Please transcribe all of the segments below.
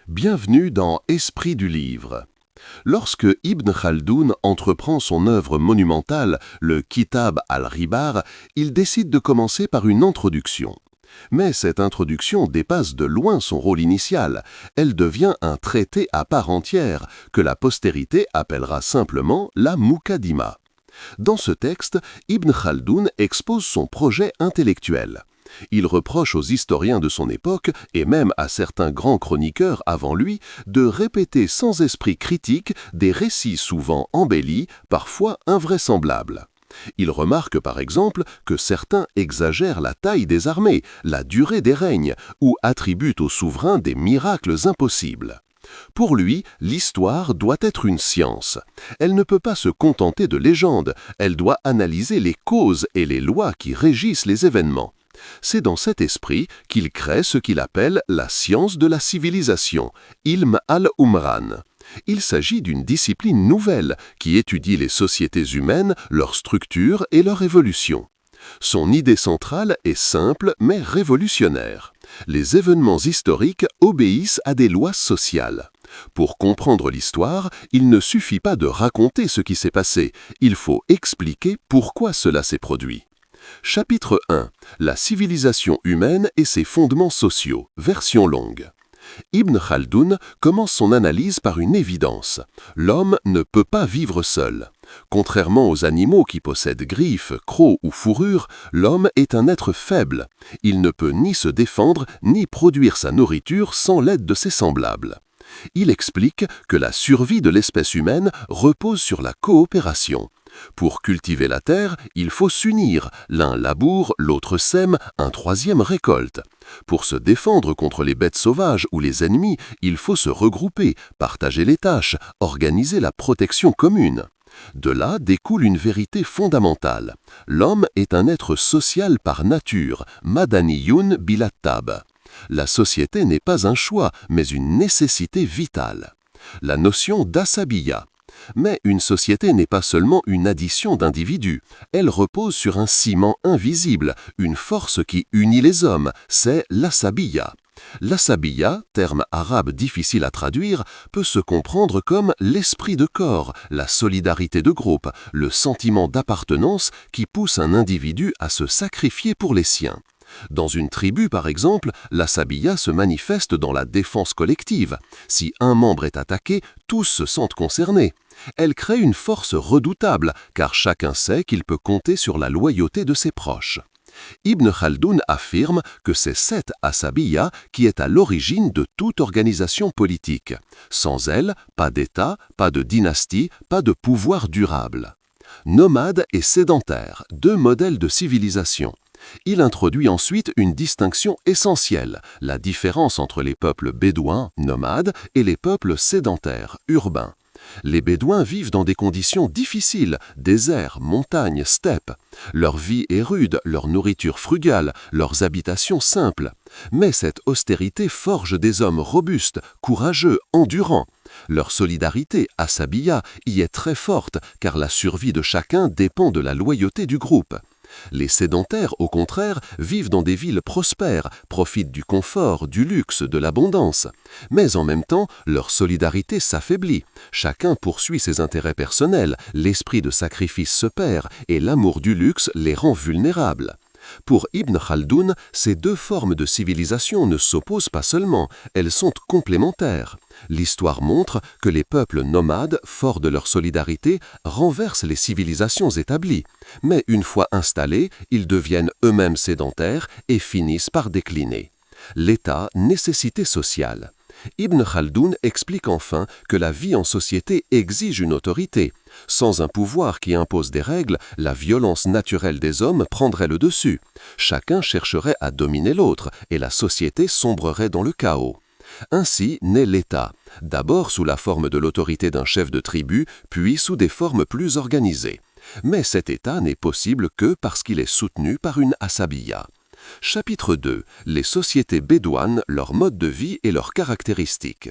Bienvenue dans Esprit du livre. Lorsque Ibn Khaldoun entreprend son œuvre monumentale, le Kitab al-Ribar, il décide de commencer par une introduction. Mais cette introduction dépasse de loin son rôle initial. Elle devient un traité à part entière, que la postérité appellera simplement la Muqaddima. Dans ce texte, Ibn Khaldoun expose son projet intellectuel. Il reproche aux historiens de son époque, et même à certains grands chroniqueurs avant lui, de répéter sans esprit critique des récits souvent embellis, parfois invraisemblables. Il remarque par exemple que certains exagèrent la taille des armées, la durée des règnes, ou attribuent aux souverains des miracles impossibles. Pour lui, l'histoire doit être une science. Elle ne peut pas se contenter de légendes, elle doit analyser les causes et les lois qui régissent les événements. C'est dans cet esprit qu'il crée ce qu'il appelle la science de la civilisation, Ilm al-Umran. Il s'agit d'une discipline nouvelle qui étudie les sociétés humaines, leur structure et leur évolution. Son idée centrale est simple mais révolutionnaire. Les événements historiques obéissent à des lois sociales. Pour comprendre l'histoire, il ne suffit pas de raconter ce qui s'est passé, il faut expliquer pourquoi cela s'est produit. Chapitre 1. La civilisation humaine et ses fondements sociaux, version longue. Ibn Khaldoun commence son analyse par une évidence. L'homme ne peut pas vivre seul. Contrairement aux animaux qui possèdent griffes, crocs ou fourrures, l'homme est un être faible. Il ne peut ni se défendre ni produire sa nourriture sans l'aide de ses semblables. Il explique que la survie de l'espèce humaine repose sur la coopération. Pour cultiver la terre, il faut s'unir. L'un laboure, l'autre sème, un troisième récolte. Pour se défendre contre les bêtes sauvages ou les ennemis, il faut se regrouper, partager les tâches, organiser la protection commune. De là découle une vérité fondamentale. L'homme est un être social par nature, madaniyun bilattab. La société n'est pas un choix, mais une nécessité vitale. La notion d'asabiya. Mais une société n'est pas seulement une addition d'individus, elle repose sur un ciment invisible, une force qui unit les hommes, c'est l'asabiya. L'asabiya, terme arabe difficile à traduire, peut se comprendre comme l'esprit de corps, la solidarité de groupe, le sentiment d'appartenance qui pousse un individu à se sacrifier pour les siens. Dans une tribu, par exemple, l'asabiya se manifeste dans la défense collective. Si un membre est attaqué, tous se sentent concernés. Elle crée une force redoutable, car chacun sait qu'il peut compter sur la loyauté de ses proches. Ibn Khaldoun affirme que c'est cette asabiya qui est à l'origine de toute organisation politique. Sans elle, pas d'État, pas de dynastie, pas de pouvoir durable. Nomade et sédentaire, deux modèles de civilisation. Il introduit ensuite une distinction essentielle, la différence entre les peuples bédouins, nomades, et les peuples sédentaires, urbains. Les Bédouins vivent dans des conditions difficiles, déserts, montagnes, steppes. Leur vie est rude, leur nourriture frugale, leurs habitations simples. Mais cette austérité forge des hommes robustes, courageux, endurants. Leur solidarité, asabiya, y est très forte, car la survie de chacun dépend de la loyauté du groupe. Les sédentaires, au contraire, vivent dans des villes prospères, profitent du confort, du luxe, de l'abondance. Mais en même temps, leur solidarité s'affaiblit. Chacun poursuit ses intérêts personnels, l'esprit de sacrifice se perd et l'amour du luxe les rend vulnérables. Pour Ibn Khaldoun, ces deux formes de civilisation ne s'opposent pas seulement, elles sont complémentaires. L'histoire montre que les peuples nomades, forts de leur solidarité, renversent les civilisations établies. Mais une fois installés, ils deviennent eux-mêmes sédentaires et finissent par décliner. L'État, nécessité sociale. Ibn Khaldoun explique enfin que la vie en société exige une autorité. Sans un pouvoir qui impose des règles, la violence naturelle des hommes prendrait le dessus. Chacun chercherait à dominer l'autre et la société sombrerait dans le chaos. Ainsi naît l'État, d'abord sous la forme de l'autorité d'un chef de tribu, puis sous des formes plus organisées. Mais cet État n'est possible que parce qu'il est soutenu par une asabiya. Chapitre 2. Les sociétés bédouanes, leur mode de vie et leurs caractéristiques.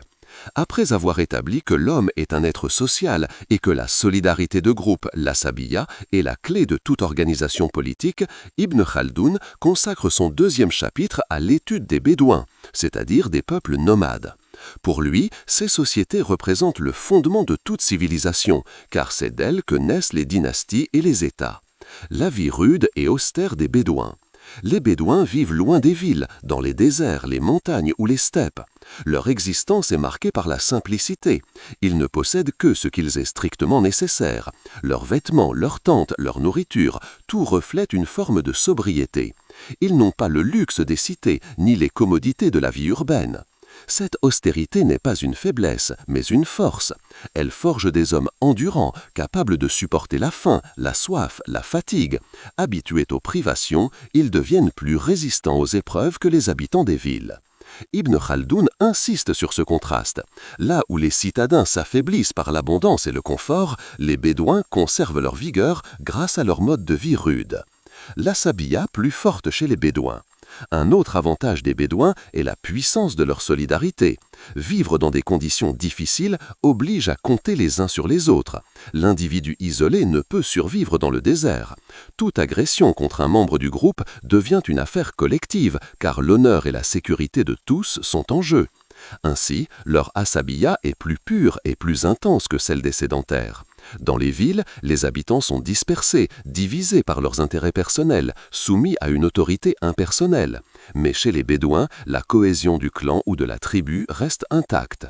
Après avoir établi que l'homme est un être social et que la solidarité de groupe, l'asabiya, est la clé de toute organisation politique, Ibn Khaldoun consacre son deuxième chapitre à l'étude des Bédouins, c'est-à-dire des peuples nomades. Pour lui, ces sociétés représentent le fondement de toute civilisation, car c'est d'elles que naissent les dynasties et les États. La vie rude et austère des Bédouins. Les Bédouins vivent loin des villes, dans les déserts, les montagnes ou les steppes. Leur existence est marquée par la simplicité. Ils ne possèdent que ce qu'ils est strictement nécessaire. Leurs vêtements, leurs tentes, leur nourriture, tout reflète une forme de sobriété. Ils n'ont pas le luxe des cités, ni les commodités de la vie urbaine. Cette austérité n'est pas une faiblesse, mais une force. Elle forge des hommes endurants, capables de supporter la faim, la soif, la fatigue. Habitués aux privations, ils deviennent plus résistants aux épreuves que les habitants des villes. Ibn Khaldoun insiste sur ce contraste. Là où les citadins s'affaiblissent par l'abondance et le confort, les Bédouins conservent leur vigueur grâce à leur mode de vie rude. L'asabiyya plus forte chez les Bédouins. Un autre avantage des Bédouins est la puissance de leur solidarité. Vivre dans des conditions difficiles oblige à compter les uns sur les autres. L'individu isolé ne peut survivre dans le désert. Toute agression contre un membre du groupe devient une affaire collective, car l'honneur et la sécurité de tous sont en jeu. Ainsi, leur asabiyya est plus pure et plus intense que celle des sédentaires. Dans les villes, les habitants sont dispersés, divisés par leurs intérêts personnels, soumis à une autorité impersonnelle. Mais chez les Bédouins, la cohésion du clan ou de la tribu reste intacte.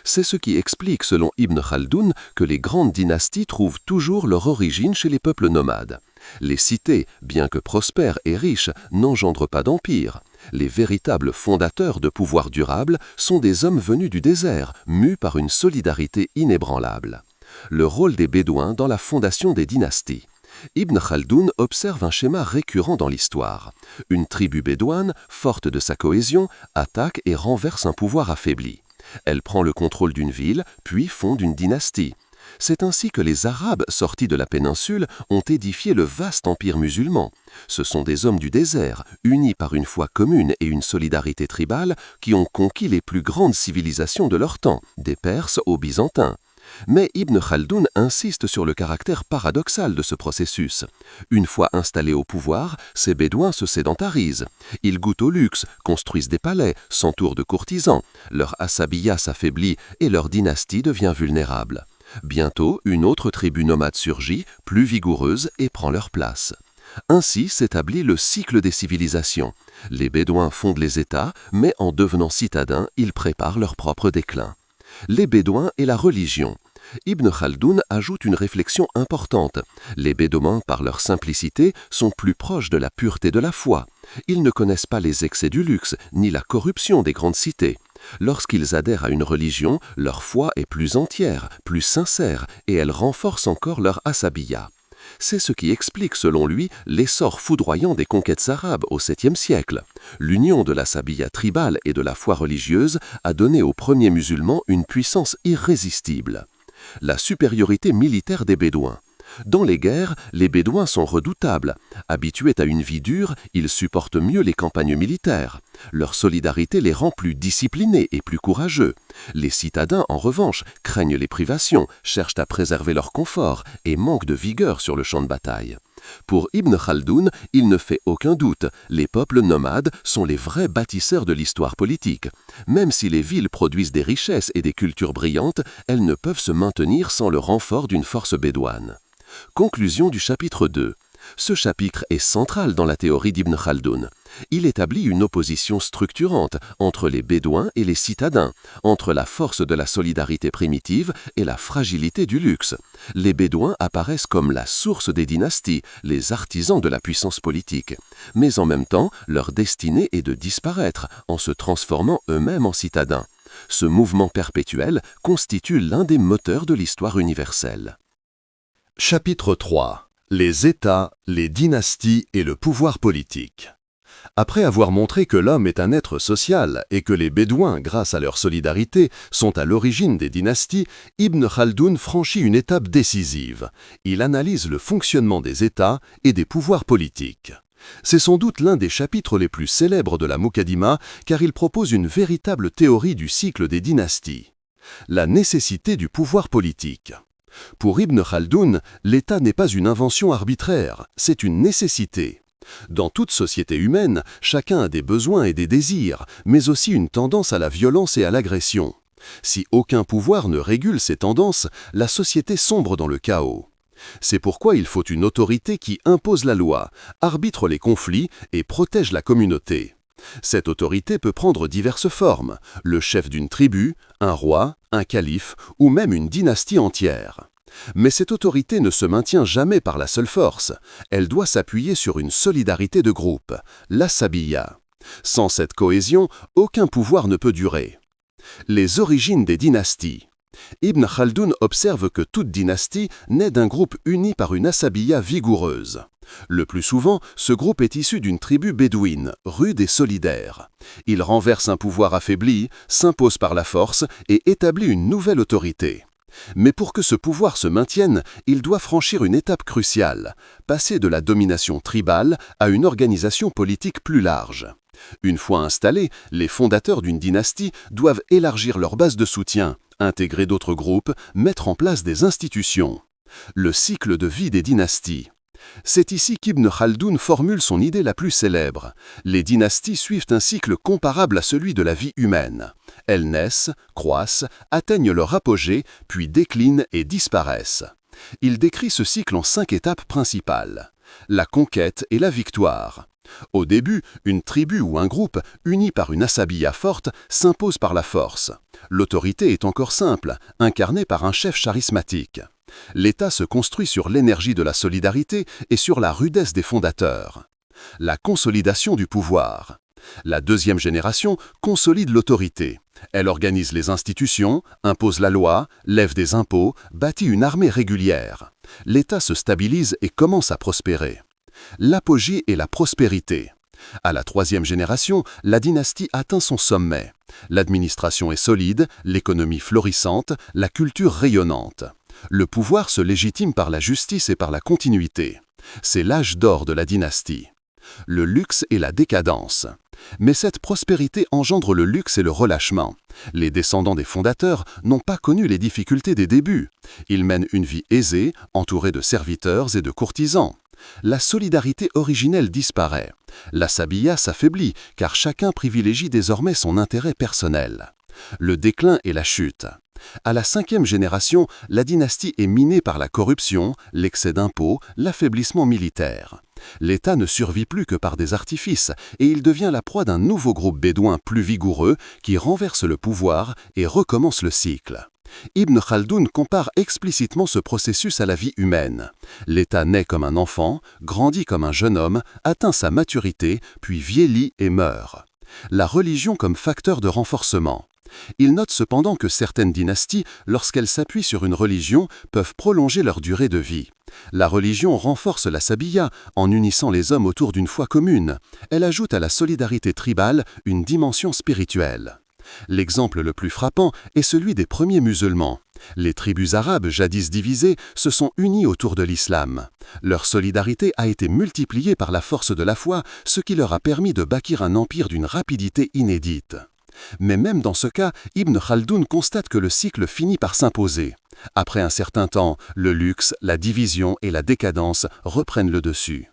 C'est ce qui explique, selon Ibn Khaldoun, que les grandes dynasties trouvent toujours leur origine chez les peuples nomades. Les cités, bien que prospères et riches, n'engendrent pas d'empire. Les véritables fondateurs de pouvoirs durables sont des hommes venus du désert, mus par une solidarité inébranlable. Le rôle des Bédouins dans la fondation des dynasties. Ibn Khaldoun observe un schéma récurrent dans l'histoire. Une tribu bédouane, forte de sa cohésion, attaque et renverse un pouvoir affaibli. Elle prend le contrôle d'une ville, puis fonde une dynastie. C'est ainsi que les Arabes sortis de la péninsule ont édifié le vaste empire musulman. Ce sont des hommes du désert, unis par une foi commune et une solidarité tribale, qui ont conquis les plus grandes civilisations de leur temps, des Perses aux Byzantins. Mais Ibn Khaldoun insiste sur le caractère paradoxal de ce processus. Une fois installés au pouvoir, ces Bédouins se sédentarisent. Ils goûtent au luxe, construisent des palais, s'entourent de courtisans. Leur asabiyya s'affaiblit et leur dynastie devient vulnérable. Bientôt, une autre tribu nomade surgit, plus vigoureuse, et prend leur place. Ainsi s'établit le cycle des civilisations. Les Bédouins fondent les États, mais en devenant citadins, ils préparent leur propre déclin. Les Bédouins et la religion. Ibn Khaldoun ajoute une réflexion importante. Les Bédouins, par leur simplicité, sont plus proches de la pureté de la foi. Ils ne connaissent pas les excès du luxe, ni la corruption des grandes cités. Lorsqu'ils adhèrent à une religion, leur foi est plus entière, plus sincère, et elle renforce encore leur asabiyya. C'est ce qui explique, selon lui, l'essor foudroyant des conquêtes arabes au 7e siècle. L'union de l'asabiyya tribale et de la foi religieuse a donné aux premiers musulmans une puissance irrésistible. La supériorité militaire des Bédouins. Dans les guerres, les Bédouins sont redoutables. Habitués à une vie dure, ils supportent mieux les campagnes militaires. Leur solidarité les rend plus disciplinés et plus courageux. Les citadins, en revanche, craignent les privations, cherchent à préserver leur confort et manquent de vigueur sur le champ de bataille. Pour Ibn Khaldoun, il ne fait aucun doute, les peuples nomades sont les vrais bâtisseurs de l'histoire politique. Même si les villes produisent des richesses et des cultures brillantes, elles ne peuvent se maintenir sans le renfort d'une force bédouane. Conclusion du chapitre 2. Ce chapitre est central dans la théorie d'Ibn Khaldoun. Il établit une opposition structurante entre les Bédouins et les citadins, entre la force de la solidarité primitive et la fragilité du luxe. Les Bédouins apparaissent comme la source des dynasties, les artisans de la puissance politique. Mais en même temps, leur destinée est de disparaître en se transformant eux-mêmes en citadins. Ce mouvement perpétuel constitue l'un des moteurs de l'histoire universelle. Chapitre 3. Les États, les dynasties et le pouvoir politique. Après avoir montré que l'homme est un être social et que les Bédouins, grâce à leur solidarité, sont à l'origine des dynasties, Ibn Khaldoun franchit une étape décisive. Il analyse le fonctionnement des États et des pouvoirs politiques. C'est sans doute l'un des chapitres les plus célèbres de la Muqaddimah car il propose une véritable théorie du cycle des dynasties. La nécessité du pouvoir politique. Pour Ibn Khaldoun, l'État n'est pas une invention arbitraire, c'est une nécessité. Dans toute société humaine, chacun a des besoins et des désirs, mais aussi une tendance à la violence et à l'agression. Si aucun pouvoir ne régule ces tendances, la société sombre dans le chaos. C'est pourquoi il faut une autorité qui impose la loi, arbitre les conflits et protège la communauté. Cette autorité peut prendre diverses formes, le chef d'une tribu, un roi, un calife ou même une dynastie entière. Mais cette autorité ne se maintient jamais par la seule force, elle doit s'appuyer sur une solidarité de groupe, l'asabiyya. Sans cette cohésion, aucun pouvoir ne peut durer. Les origines des dynasties. Ibn Khaldoun observe que toute dynastie naît d'un groupe uni par une asabiyya vigoureuse. Le plus souvent, ce groupe est issu d'une tribu bédouine, rude et solidaire. Il renverse un pouvoir affaibli, s'impose par la force et établit une nouvelle autorité. Mais pour que ce pouvoir se maintienne, il doit franchir une étape cruciale, passer de la domination tribale à une organisation politique plus large. Une fois installés, les fondateurs d'une dynastie doivent élargir leur base de soutien, intégrer d'autres groupes, mettre en place des institutions. Le cycle de vie des dynasties. C'est ici qu'Ibn Khaldoun formule son idée la plus célèbre. Les dynasties suivent un cycle comparable à celui de la vie humaine. Elles naissent, croissent, atteignent leur apogée, puis déclinent et disparaissent. Il décrit ce cycle en 5 étapes principales. La conquête et la victoire. Au début, une tribu ou un groupe, uni par une asabiyya forte, s'impose par la force. L'autorité est encore simple, incarnée par un chef charismatique. L'État se construit sur l'énergie de la solidarité et sur la rudesse des fondateurs. La consolidation du pouvoir. La deuxième génération consolide l'autorité. Elle organise les institutions, impose la loi, lève des impôts, bâtit une armée régulière. L'État se stabilise et commence à prospérer. L'apogée et la prospérité. À la troisième génération, la dynastie atteint son sommet. L'administration est solide, l'économie florissante, la culture rayonnante. Le pouvoir se légitime par la justice et par la continuité. C'est l'âge d'or de la dynastie. Le luxe et la décadence. Mais cette prospérité engendre le luxe et le relâchement. Les descendants des fondateurs n'ont pas connu les difficultés des débuts. Ils mènent une vie aisée, entourée de serviteurs et de courtisans. La solidarité originelle disparaît. L'asabiyya s'affaiblit car chacun privilégie désormais son intérêt personnel. Le déclin et la chute. À la 5e génération, la dynastie est minée par la corruption, l'excès d'impôts, l'affaiblissement militaire. L'État ne survit plus que par des artifices et il devient la proie d'un nouveau groupe bédouin plus vigoureux qui renverse le pouvoir et recommence le cycle. Ibn Khaldoun compare explicitement ce processus à la vie humaine. L'État naît comme un enfant, grandit comme un jeune homme, atteint sa maturité, puis vieillit et meurt. La religion comme facteur de renforcement. Il note cependant que certaines dynasties, lorsqu'elles s'appuient sur une religion, peuvent prolonger leur durée de vie. La religion renforce l'asabiyya en unissant les hommes autour d'une foi commune. Elle ajoute à la solidarité tribale une dimension spirituelle. L'exemple le plus frappant est celui des premiers musulmans. Les tribus arabes, jadis divisées, se sont unies autour de l'islam. Leur solidarité a été multipliée par la force de la foi, ce qui leur a permis de bâtir un empire d'une rapidité inédite. Mais même dans ce cas, Ibn Khaldoun constate que le cycle finit par s'imposer. Après un certain temps, le luxe, la division et la décadence reprennent le dessus.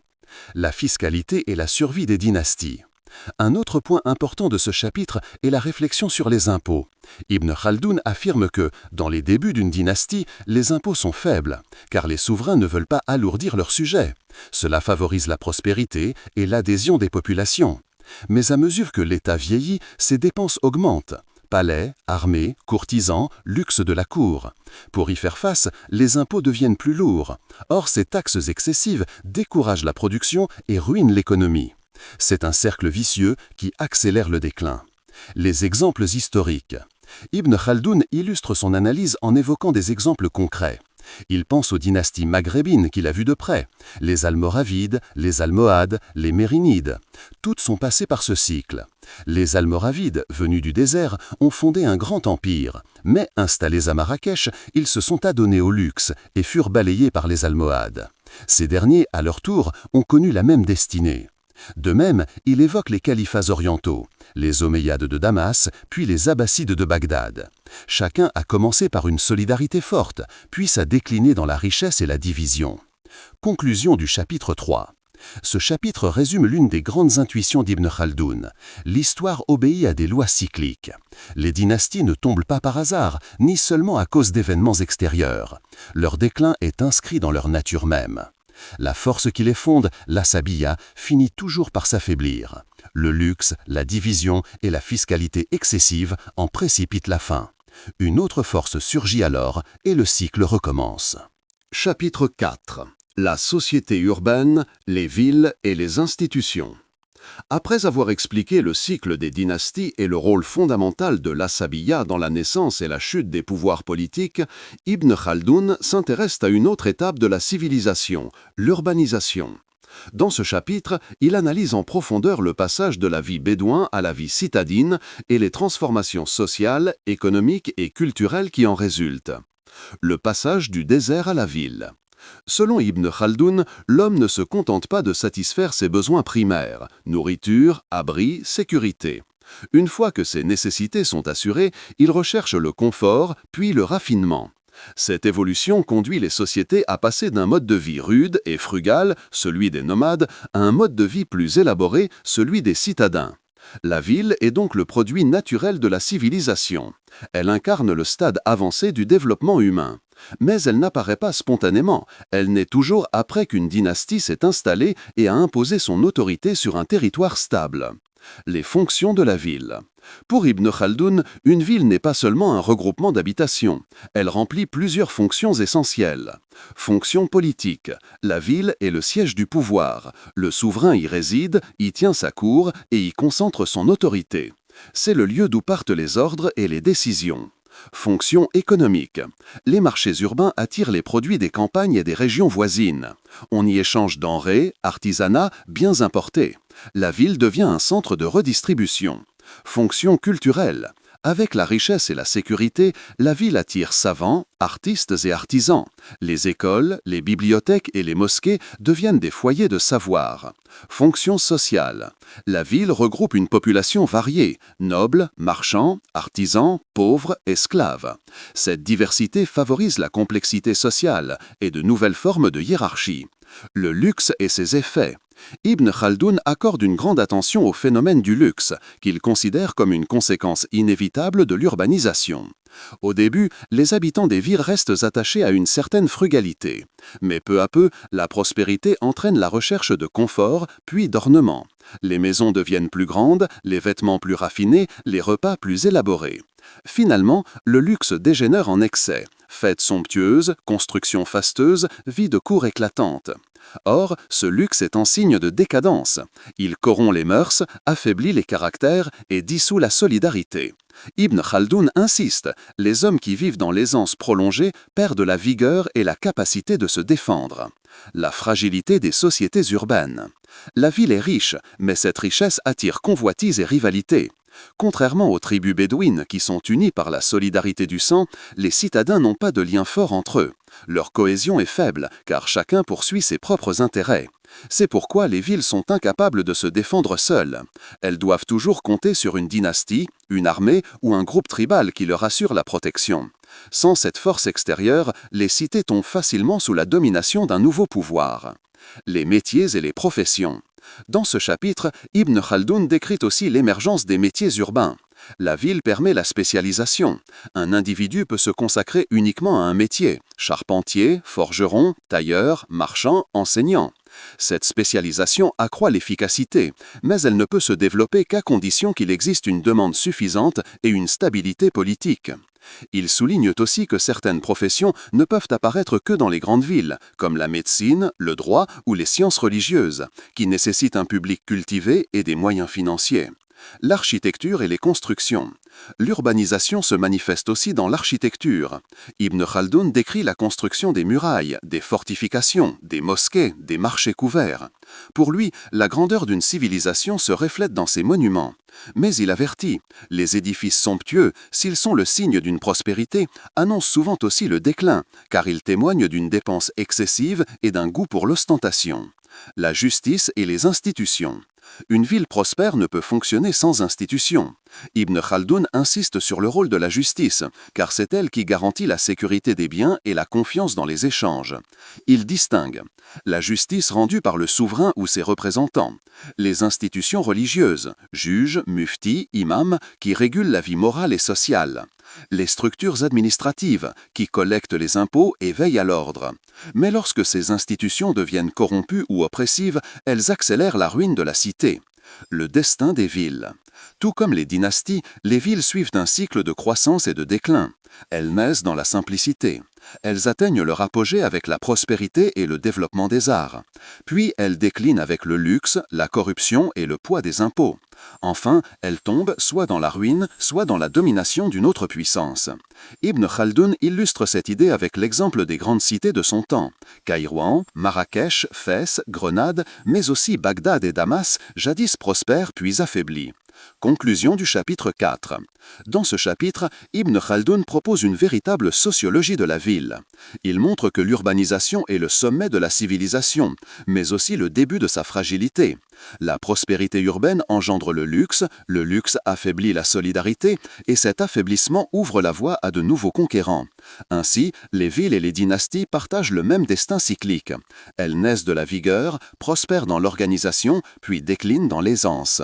La fiscalité et la survie des dynasties. Un autre point important de ce chapitre est la réflexion sur les impôts. Ibn Khaldoun affirme que, dans les débuts d'une dynastie, les impôts sont faibles, car les souverains ne veulent pas alourdir leurs sujets. Cela favorise la prospérité et l'adhésion des populations. Mais à mesure que l'État vieillit, ses dépenses augmentent. Palais, armée, courtisans, luxe de la cour. Pour y faire face, les impôts deviennent plus lourds. Or, ces taxes excessives découragent la production et ruinent l'économie. C'est un cercle vicieux qui accélère le déclin. Les exemples historiques. Ibn Khaldoun illustre son analyse en évoquant des exemples concrets. Il pense aux dynasties maghrébines qu'il a vues de près, les Almoravides, les Almohades, les Mérinides. Toutes sont passées par ce cycle. Les Almoravides, venus du désert, ont fondé un grand empire, mais installés à Marrakech, ils se sont adonnés au luxe et furent balayés par les Almohades. Ces derniers, à leur tour, ont connu la même destinée. De même, il évoque les califats orientaux, les Omeyyades de Damas, puis les Abbassides de Bagdad. Chacun a commencé par une solidarité forte, puis s'est décliné dans la richesse et la division. Conclusion du chapitre 3. Ce chapitre résume l'une des grandes intuitions d'Ibn Khaldoun. L'histoire obéit à des lois cycliques. Les dynasties ne tombent pas par hasard, ni seulement à cause d'événements extérieurs. Leur déclin est inscrit dans leur nature même. La force qui les fonde, l'asabiyya, finit toujours par s'affaiblir. Le luxe, la division et la fiscalité excessive en précipitent la fin. Une autre force surgit alors et le cycle recommence. Chapitre 4. La société urbaine, les villes et les institutions. Après avoir expliqué le cycle des dynasties et le rôle fondamental de l'asabiyya dans la naissance et la chute des pouvoirs politiques, Ibn Khaldoun s'intéresse à une autre étape de la civilisation, l'urbanisation. Dans ce chapitre, il analyse en profondeur le passage de la vie bédouin à la vie citadine et les transformations sociales, économiques et culturelles qui en résultent. Le passage du désert à la ville. Selon Ibn Khaldoun, l'homme ne se contente pas de satisfaire ses besoins primaires, nourriture, abri, sécurité. Une fois que ces nécessités sont assurées, il recherche le confort, puis le raffinement. Cette évolution conduit les sociétés à passer d'un mode de vie rude et frugal, celui des nomades, à un mode de vie plus élaboré, celui des citadins. La ville est donc le produit naturel de la civilisation. Elle incarne le stade avancé du développement humain. Mais elle n'apparaît pas spontanément, elle naît toujours après qu'une dynastie s'est installée et a imposé son autorité sur un territoire stable. Les fonctions de la ville. Pour Ibn Khaldoun, une ville n'est pas seulement un regroupement d'habitations, elle remplit plusieurs fonctions essentielles. Fonction politique. La ville est le siège du pouvoir. Le souverain y réside, y tient sa cour et y concentre son autorité. C'est le lieu d'où partent les ordres et les décisions. Fonction économique. Les marchés urbains attirent les produits des campagnes et des régions voisines. On y échange denrées, artisanat, biens importés. La ville devient un centre de redistribution. Fonction culturelle. Avec la richesse et la sécurité, la ville attire savants, artistes et artisans. Les écoles, les bibliothèques et les mosquées deviennent des foyers de savoir. Fonction sociale. La ville regroupe une population variée, nobles, marchands, artisans, pauvres, esclaves. Cette diversité favorise la complexité sociale et de nouvelles formes de hiérarchie. Le luxe et ses effets. Ibn Khaldoun accorde une grande attention au phénomène du luxe, qu'il considère comme une conséquence inévitable de l'urbanisation. Au début, les habitants des villes restent attachés à une certaine frugalité. Mais peu à peu, la prospérité entraîne la recherche de confort, puis d'ornement. Les maisons deviennent plus grandes, les vêtements plus raffinés, les repas plus élaborés. Finalement, le luxe dégénère en excès. Fêtes somptueuses, constructions fasteuses, vie de cour éclatante. Or, ce luxe est en signe de décadence. Il corrompt les mœurs, affaiblit les caractères et dissout la solidarité. Ibn Khaldoun insiste, les hommes qui vivent dans l'aisance prolongée perdent la vigueur et la capacité de se défendre. La fragilité des sociétés urbaines. La ville est riche, mais cette richesse attire convoitise et rivalité. Contrairement aux tribus bédouines qui sont unies par la solidarité du sang, les citadins n'ont pas de lien fort entre eux. Leur cohésion est faible, car chacun poursuit ses propres intérêts. C'est pourquoi les villes sont incapables de se défendre seules. Elles doivent toujours compter sur une dynastie, une armée ou un groupe tribal qui leur assure la protection. Sans cette force extérieure, les cités tombent facilement sous la domination d'un nouveau pouvoir. Les métiers et les professions. Dans ce chapitre, Ibn Khaldoun décrit aussi l'émergence des métiers urbains. La ville permet la spécialisation. Un individu peut se consacrer uniquement à un métier, charpentier, forgeron, tailleur, marchand, enseignant. Cette spécialisation accroît l'efficacité, mais elle ne peut se développer qu'à condition qu'il existe une demande suffisante et une stabilité politique. Il souligne aussi que certaines professions ne peuvent apparaître que dans les grandes villes, comme la médecine, le droit ou les sciences religieuses, qui nécessitent un public cultivé et des moyens financiers. L'architecture et les constructions. L'urbanisation se manifeste aussi dans l'architecture. Ibn Khaldoun décrit la construction des murailles, des fortifications, des mosquées, des marchés couverts. Pour lui, la grandeur d'une civilisation se reflète dans ses monuments. Mais il avertit, les édifices somptueux, s'ils sont le signe d'une prospérité, annoncent souvent aussi le déclin, car ils témoignent d'une dépense excessive et d'un goût pour l'ostentation. La justice et les institutions. Une ville prospère ne peut fonctionner sans institutions. Ibn Khaldoun insiste sur le rôle de la justice, car c'est elle qui garantit la sécurité des biens et la confiance dans les échanges. Il distingue la justice rendue par le souverain ou ses représentants, les institutions religieuses, juges, muftis, imams, qui régulent la vie morale et sociale, les structures administratives, qui collectent les impôts et veillent à l'ordre. Mais lorsque ces institutions deviennent corrompues ou oppressives, elles accélèrent la ruine de la cité. Le destin des villes. Tout comme les dynasties, les villes suivent un cycle de croissance et de déclin. Elles naissent dans la simplicité. Elles atteignent leur apogée avec la prospérité et le développement des arts. Puis elles déclinent avec le luxe, la corruption et le poids des impôts. Enfin, elles tombent soit dans la ruine, soit dans la domination d'une autre puissance. Ibn Khaldoun illustre cette idée avec l'exemple des grandes cités de son temps. Kairouan, Marrakech, Fès, Grenade, mais aussi Bagdad et Damas, jadis prospères puis affaiblis. Conclusion du chapitre 4. Dans ce chapitre, Ibn Khaldoun propose une véritable sociologie de la ville. Il montre que l'urbanisation est le sommet de la civilisation, mais aussi le début de sa fragilité. La prospérité urbaine engendre le luxe affaiblit la solidarité, et cet affaiblissement ouvre la voie à de nouveaux conquérants. Ainsi, les villes et les dynasties partagent le même destin cyclique. Elles naissent de la vigueur, prospèrent dans l'organisation, puis déclinent dans l'aisance.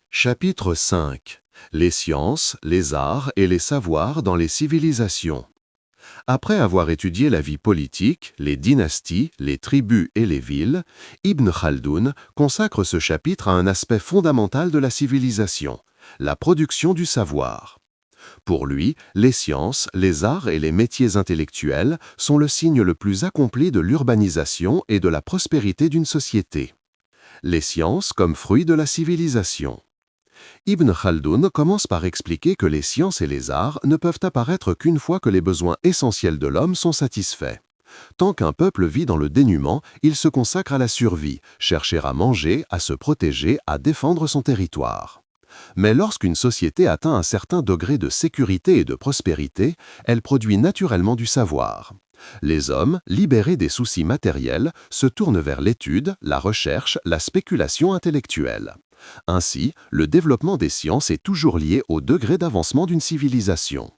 Chapitre 5. Les sciences, les arts et les savoirs dans les civilisations. Après avoir étudié la vie politique, les dynasties, les tribus et les villes, Ibn Khaldoun consacre ce chapitre à un aspect fondamental de la civilisation, la production du savoir. Pour lui, les sciences, les arts et les métiers intellectuels sont le signe le plus accompli de l'urbanisation et de la prospérité d'une société. Les sciences comme fruit de la civilisation. Ibn Khaldoun commence par expliquer que les sciences et les arts ne peuvent apparaître qu'une fois que les besoins essentiels de l'homme sont satisfaits. Tant qu'un peuple vit dans le dénuement, il se consacre à la survie, chercher à manger, à se protéger, à défendre son territoire. Mais lorsqu'une société atteint un certain degré de sécurité et de prospérité, elle produit naturellement du savoir. Les hommes, libérés des soucis matériels, se tournent vers l'étude, la recherche, la spéculation intellectuelle. Ainsi, le développement des sciences est toujours lié au degré d'avancement d'une civilisation.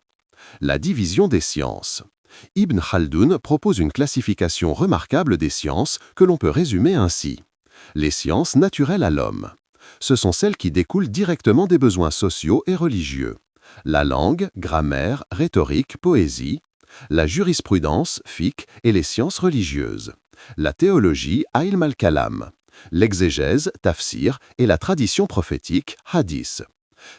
La division des sciences. Ibn Khaldoun propose une classification remarquable des sciences que l'on peut résumer ainsi. Les sciences naturelles à l'homme. Ce sont celles qui découlent directement des besoins sociaux et religieux. La langue, grammaire, rhétorique, poésie. La jurisprudence, fiqh, et les sciences religieuses. La théologie, ilm al-kalam. L'exégèse, tafsir, et la tradition prophétique, hadith.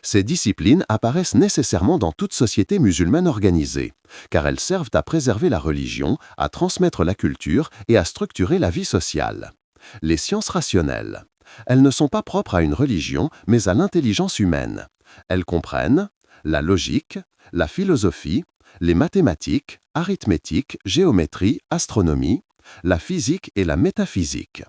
Ces disciplines apparaissent nécessairement dans toute société musulmane organisée, car elles servent à préserver la religion, à transmettre la culture et à structurer la vie sociale. Les sciences rationnelles. Elles ne sont pas propres à une religion, mais à l'intelligence humaine. Elles comprennent la logique, la philosophie, les mathématiques, arithmétique, géométrie, astronomie, la physique et la métaphysique.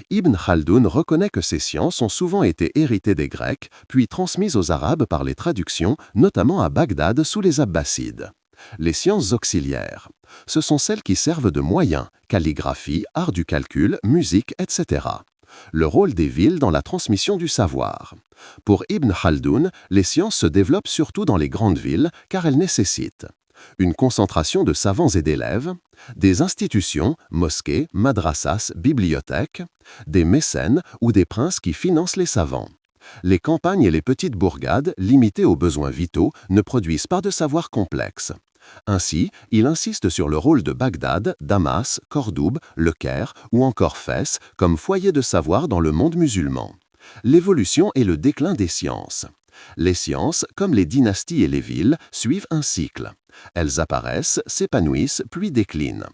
Ibn Khaldoun reconnaît que ces sciences ont souvent été héritées des Grecs, puis transmises aux Arabes par les traductions, notamment à Bagdad sous les Abbassides. Les sciences auxiliaires. Ce sont celles qui servent de moyens, calligraphie, art du calcul, musique, etc. Le rôle des villes dans la transmission du savoir. Pour Ibn Khaldoun, les sciences se développent surtout dans les grandes villes car elles nécessitent une concentration de savants et d'élèves, des institutions, mosquées, madrasas, bibliothèques, des mécènes ou des princes qui financent les savants. Les campagnes et les petites bourgades, limitées aux besoins vitaux, ne produisent pas de savoir complexe. Ainsi, il insiste sur le rôle de Bagdad, Damas, Cordoue, Le Caire ou encore Fès comme foyer de savoir dans le monde musulman. L'évolution et le déclin des sciences. Les sciences, comme les dynasties et les villes, suivent un cycle. Elles apparaissent, s'épanouissent, puis déclinent.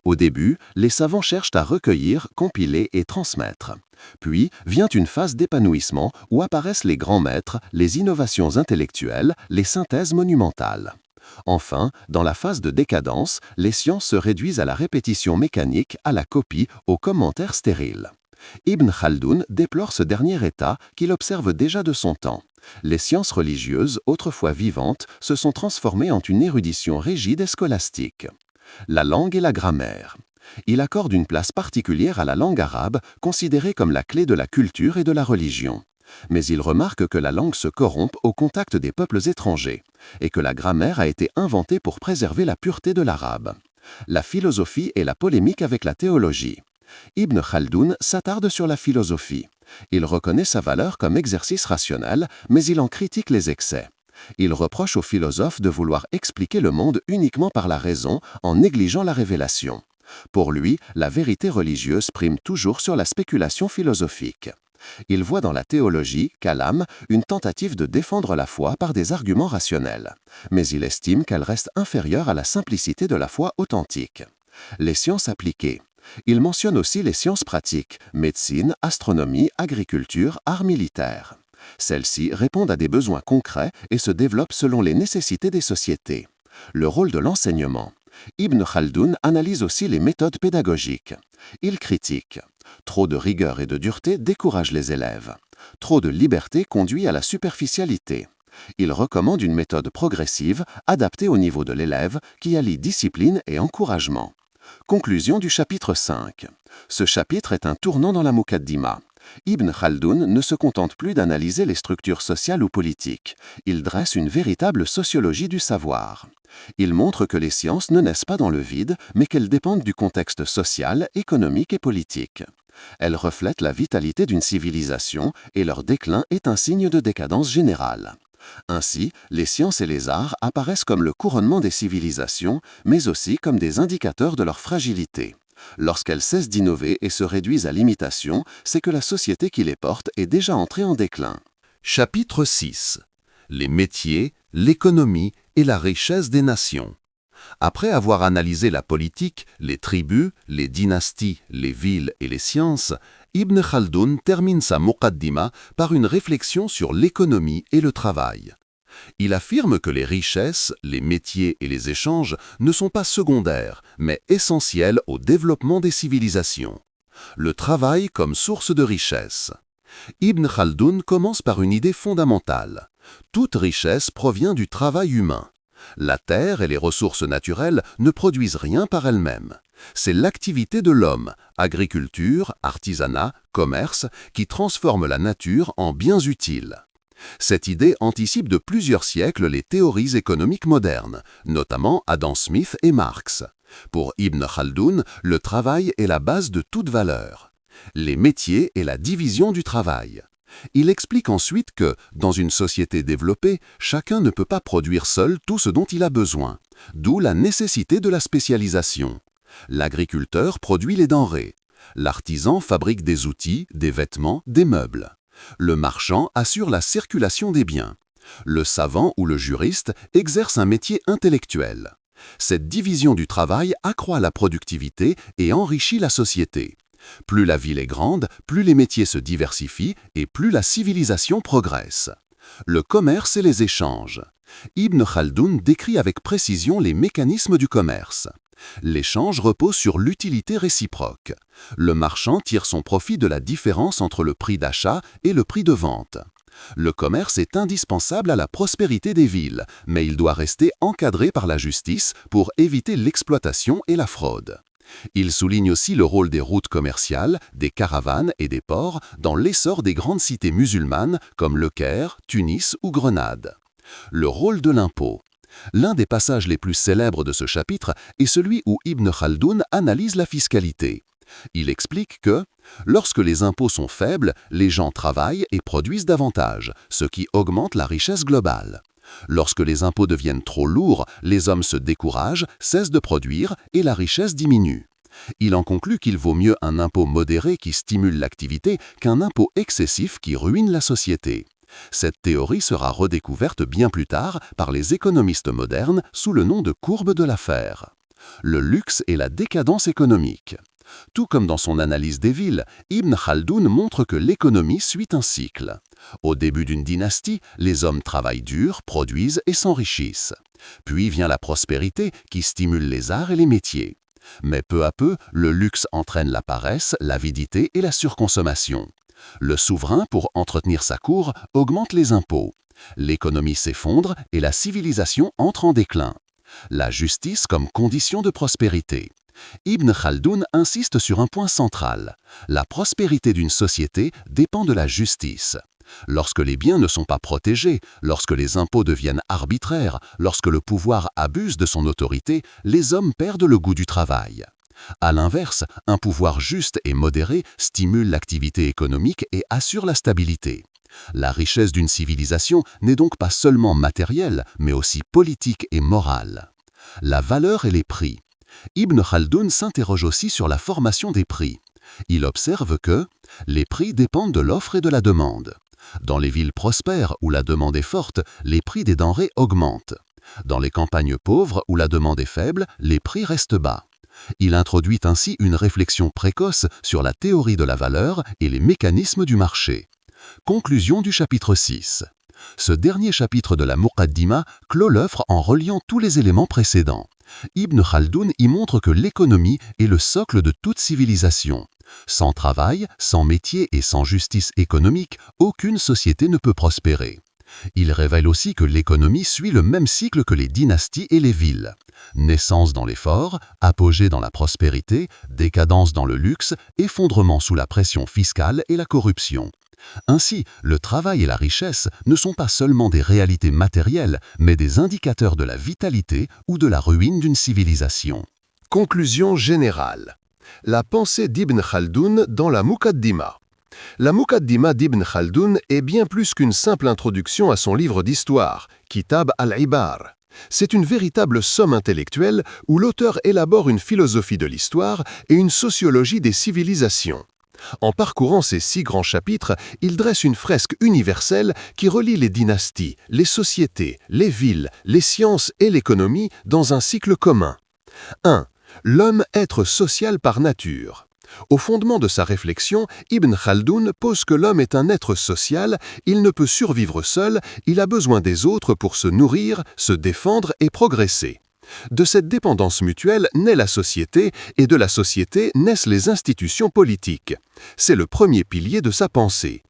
Au début, les savants cherchent à recueillir, compiler et transmettre. Puis vient une phase d'épanouissement où apparaissent les grands maîtres, les innovations intellectuelles, les synthèses monumentales. Enfin, dans la phase de décadence, les sciences se réduisent à la répétition mécanique, à la copie, aux commentaires stériles. Ibn Khaldoun déplore ce dernier état qu'il observe déjà de son temps. Les sciences religieuses, autrefois vivantes, se sont transformées en une érudition rigide et scolastique. La langue et la grammaire. Il accorde une place particulière à la langue arabe, considérée comme la clé de la culture et de la religion. Mais il remarque que la langue se corrompt au contact des peuples étrangers, et que la grammaire a été inventée pour préserver la pureté de l'arabe. La philosophie et la polémique avec la théologie. Ibn Khaldoun s'attarde sur la philosophie. Il reconnaît sa valeur comme exercice rationnel, mais il en critique les excès. Il reproche aux philosophes de vouloir expliquer le monde uniquement par la raison en négligeant la révélation. Pour lui, la vérité religieuse prime toujours sur la spéculation philosophique. Il voit dans la théologie, kalam, une tentative de défendre la foi par des arguments rationnels. Mais il estime qu'elle reste inférieure à la simplicité de la foi authentique. Les sciences appliquées. Il mentionne aussi les sciences pratiques, médecine, astronomie, agriculture, arts militaires. Celles-ci répondent à des besoins concrets et se développent selon les nécessités des sociétés. Le rôle de l'enseignement. Ibn Khaldoun analyse aussi les méthodes pédagogiques. Il critique. Trop de rigueur et de dureté découragent les élèves. Trop de liberté conduit à la superficialité. Il recommande une méthode progressive, adaptée au niveau de l'élève, qui allie discipline et encouragement. Conclusion du chapitre 5. Ce chapitre est un tournant dans la Muqaddima. Ibn Khaldoun ne se contente plus d'analyser les structures sociales ou politiques. Il dresse une véritable sociologie du savoir. Il montre que les sciences ne naissent pas dans le vide, mais qu'elles dépendent du contexte social, économique et politique. Elles reflètent la vitalité d'une civilisation et leur déclin est un signe de décadence générale. Ainsi, les sciences et les arts apparaissent comme le couronnement des civilisations, mais aussi comme des indicateurs de leur fragilité. Lorsqu'elles cessent d'innover et se réduisent à l'imitation, c'est que la société qui les porte est déjà entrée en déclin. Chapitre 6. Les métiers, l'économie et la richesse des nations. Après avoir analysé la politique, les tribus, les dynasties, les villes et les sciences, Ibn Khaldoun termine sa Muqaddima par une réflexion sur l'économie et le travail. Il affirme que les richesses, les métiers et les échanges ne sont pas secondaires, mais essentiels au développement des civilisations. Le travail comme source de richesse. Ibn Khaldoun commence par une idée fondamentale. Toute richesse provient du travail humain. La terre et les ressources naturelles ne produisent rien par elles-mêmes. C'est l'activité de l'homme, agriculture, artisanat, commerce, qui transforme la nature en biens utiles. Cette idée anticipe de plusieurs siècles les théories économiques modernes, notamment Adam Smith et Marx. Pour Ibn Khaldoun, le travail est la base de toute valeur. Les métiers et la division du travail. Il explique ensuite que, dans une société développée, chacun ne peut pas produire seul tout ce dont il a besoin, d'où la nécessité de la spécialisation. L'agriculteur produit les denrées. L'artisan fabrique des outils, des vêtements, des meubles. Le marchand assure la circulation des biens. Le savant ou le juriste exerce un métier intellectuel. Cette division du travail accroît la productivité et enrichit la société. Plus la ville est grande, plus les métiers se diversifient et plus la civilisation progresse. Le commerce et les échanges. Ibn Khaldoun décrit avec précision les mécanismes du commerce. L'échange repose sur l'utilité réciproque. Le marchand tire son profit de la différence entre le prix d'achat et le prix de vente. Le commerce est indispensable à la prospérité des villes, mais il doit rester encadré par la justice pour éviter l'exploitation et la fraude. Il souligne aussi le rôle des routes commerciales, des caravanes et des ports dans l'essor des grandes cités musulmanes comme Le Caire, Tunis ou Grenade. Le rôle de l'impôt. L'un des passages les plus célèbres de ce chapitre est celui où Ibn Khaldoun analyse la fiscalité. Il explique que, lorsque les impôts sont faibles, les gens travaillent et produisent davantage, ce qui augmente la richesse globale. Lorsque les impôts deviennent trop lourds, les hommes se découragent, cessent de produire et la richesse diminue. Il en conclut qu'il vaut mieux un impôt modéré qui stimule l'activité qu'un impôt excessif qui ruine la société. Cette théorie sera redécouverte bien plus tard par les économistes modernes sous le nom de courbe de l'affaire. Le luxe et la décadence économique. Tout comme dans son analyse des villes, Ibn Khaldoun montre que l'économie suit un cycle. Au début d'une dynastie, les hommes travaillent dur, produisent et s'enrichissent. Puis vient la prospérité qui stimule les arts et les métiers. Mais peu à peu, le luxe entraîne la paresse, l'avidité et la surconsommation. Le souverain, pour entretenir sa cour, augmente les impôts. L'économie s'effondre et la civilisation entre en déclin. La justice comme condition de prospérité. Ibn Khaldoun insiste sur un point central. La prospérité d'une société dépend de la justice. Lorsque les biens ne sont pas protégés, lorsque les impôts deviennent arbitraires, lorsque le pouvoir abuse de son autorité, les hommes perdent le goût du travail. À l'inverse, un pouvoir juste et modéré stimule l'activité économique et assure la stabilité. La richesse d'une civilisation n'est donc pas seulement matérielle, mais aussi politique et morale. La valeur et les prix. Ibn Khaldoun s'interroge aussi sur la formation des prix. Il observe que les prix dépendent de l'offre et de la demande. Dans les villes prospères où la demande est forte, les prix des denrées augmentent. Dans les campagnes pauvres où la demande est faible, les prix restent bas. Il introduit ainsi une réflexion précoce sur la théorie de la valeur et les mécanismes du marché. Conclusion du chapitre 6. Ce dernier chapitre de la Muqaddima clôt l'œuvre en reliant tous les éléments précédents. Ibn Khaldoun y montre que l'économie est le socle de toute civilisation. Sans travail, sans métier et sans justice économique, aucune société ne peut prospérer. Il révèle aussi que l'économie suit le même cycle que les dynasties et les villes. Naissance dans l'effort, apogée dans la prospérité, décadence dans le luxe, effondrement sous la pression fiscale et la corruption. Ainsi, le travail et la richesse ne sont pas seulement des réalités matérielles, mais des indicateurs de la vitalité ou de la ruine d'une civilisation. Conclusion générale. La pensée d'Ibn Khaldoun dans la Muqaddima. La Muqaddima d'Ibn Khaldoun est bien plus qu'une simple introduction à son livre d'histoire, Kitab al-Ibar. C'est une véritable somme intellectuelle où l'auteur élabore une philosophie de l'histoire et une sociologie des civilisations. En parcourant ces 6 grands chapitres, il dresse une fresque universelle qui relie les dynasties, les sociétés, les villes, les sciences et l'économie dans un cycle commun. 1. L'homme être social par nature. Au fondement de sa réflexion, Ibn Khaldoun pose que l'homme est un être social, il ne peut survivre seul, il a besoin des autres pour se nourrir, se défendre et progresser. De cette dépendance mutuelle naît la société, et de la société naissent les institutions politiques. C'est le premier pilier de sa pensée.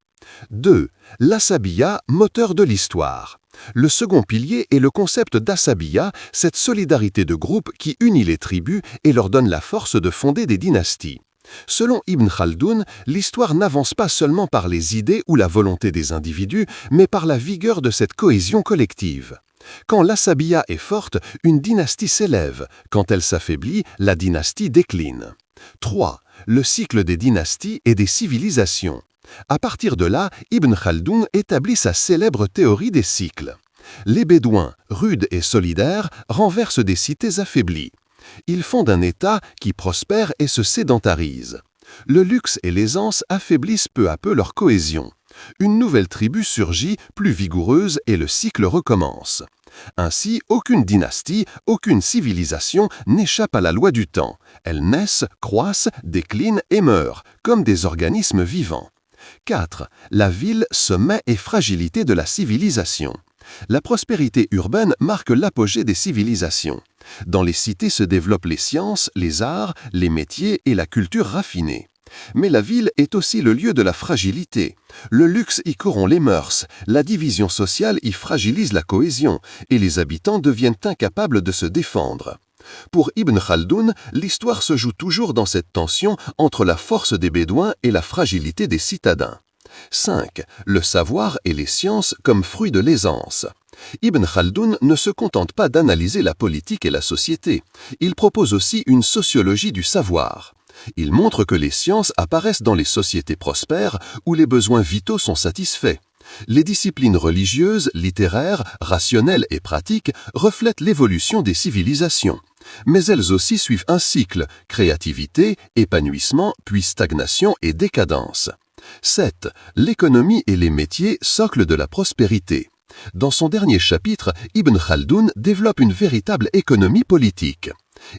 2. L'asabiyya, moteur de l'histoire. Le second pilier est le concept d'asabiyya, cette solidarité de groupe qui unit les tribus et leur donne la force de fonder des dynasties. Selon Ibn Khaldoun, l'histoire n'avance pas seulement par les idées ou la volonté des individus, mais par la vigueur de cette cohésion collective. Quand l'asabiyya est forte, une dynastie s'élève. Quand elle s'affaiblit, la dynastie décline. 3. Le cycle des dynasties et des civilisations. À partir de là, Ibn Khaldoun établit sa célèbre théorie des cycles. Les Bédouins, rudes et solidaires, renversent des cités affaiblies. Ils fondent un État qui prospère et se sédentarise. Le luxe et l'aisance affaiblissent peu à peu leur cohésion. Une nouvelle tribu surgit, plus vigoureuse, et le cycle recommence. Ainsi, aucune dynastie, aucune civilisation n'échappe à la loi du temps. Elles naissent, croissent, déclinent et meurent, comme des organismes vivants. 4. La ville, sommet et fragilité de la civilisation. La prospérité urbaine marque l'apogée des civilisations. Dans les cités se développent les sciences, les arts, les métiers et la culture raffinée. Mais la ville est aussi le lieu de la fragilité. Le luxe y corrompt les mœurs, la division sociale y fragilise la cohésion, et les habitants deviennent incapables de se défendre. Pour Ibn Khaldoun, l'histoire se joue toujours dans cette tension entre la force des Bédouins et la fragilité des citadins. 5. Le savoir et les sciences comme fruit de l'aisance. Ibn Khaldoun ne se contente pas d'analyser la politique et la société. Il propose aussi une sociologie du savoir. Il montre que les sciences apparaissent dans les sociétés prospères où les besoins vitaux sont satisfaits. Les disciplines religieuses, littéraires, rationnelles et pratiques reflètent l'évolution des civilisations. Mais elles aussi suivent un cycle, créativité, épanouissement, puis stagnation et décadence. 7. L'économie et les métiers, socle de la prospérité. Dans son dernier chapitre, Ibn Khaldoun développe une véritable économie politique.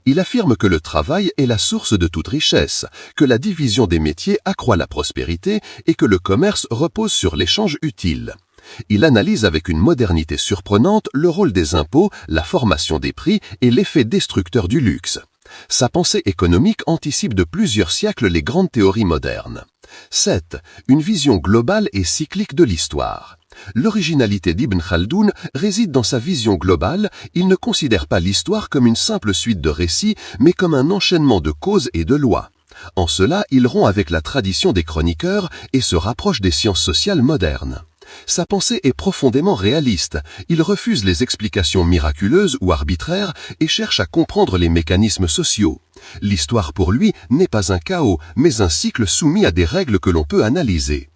Il affirme que le travail est la source de toute richesse, que la division des métiers accroît la prospérité et que le commerce repose sur l'échange utile. Il analyse avec une modernité surprenante le rôle des impôts, la formation des prix et l'effet destructeur du luxe. Sa pensée économique anticipe de plusieurs siècles les grandes théories modernes. 7. Une vision globale et cyclique de l'histoire. L'originalité d'Ibn Khaldoun réside dans sa vision globale. Il ne considère pas l'histoire comme une simple suite de récits, mais comme un enchaînement de causes et de lois. En cela, il rompt avec la tradition des chroniqueurs et se rapproche des sciences sociales modernes. Sa pensée est profondément réaliste. Il refuse les explications miraculeuses ou arbitraires et cherche à comprendre les mécanismes sociaux. L'histoire pour lui n'est pas un chaos, mais un cycle soumis à des règles que l'on peut analyser.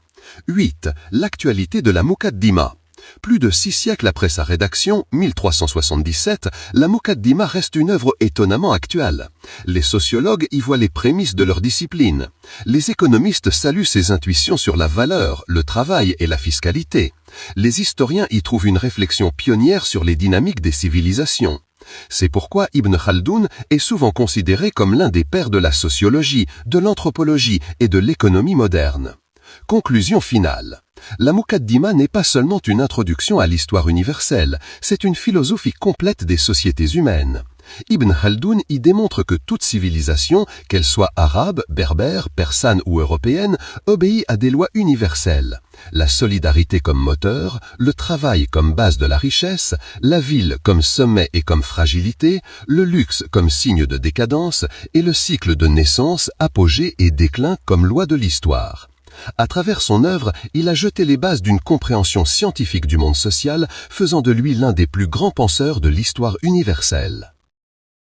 8. L'actualité de la Muqaddima. Plus de 6 siècles après sa rédaction, 1377, la Muqaddima reste une œuvre étonnamment actuelle. Les sociologues y voient les prémices de leur discipline. Les économistes saluent ses intuitions sur la valeur, le travail et la fiscalité. Les historiens y trouvent une réflexion pionnière sur les dynamiques des civilisations. C'est pourquoi Ibn Khaldoun est souvent considéré comme l'un des pères de la sociologie, de l'anthropologie et de l'économie moderne. Conclusion finale. La Muqaddima n'est pas seulement une introduction à l'histoire universelle, c'est une philosophie complète des sociétés humaines. Ibn Khaldoun y démontre que toute civilisation, qu'elle soit arabe, berbère, persane ou européenne, obéit à des lois universelles. La solidarité comme moteur, le travail comme base de la richesse, la ville comme sommet et comme fragilité, le luxe comme signe de décadence et le cycle de naissance, apogée et déclin comme loi de l'histoire. À travers son œuvre, il a jeté les bases d'une compréhension scientifique du monde social, faisant de lui l'un des plus grands penseurs de l'histoire universelle.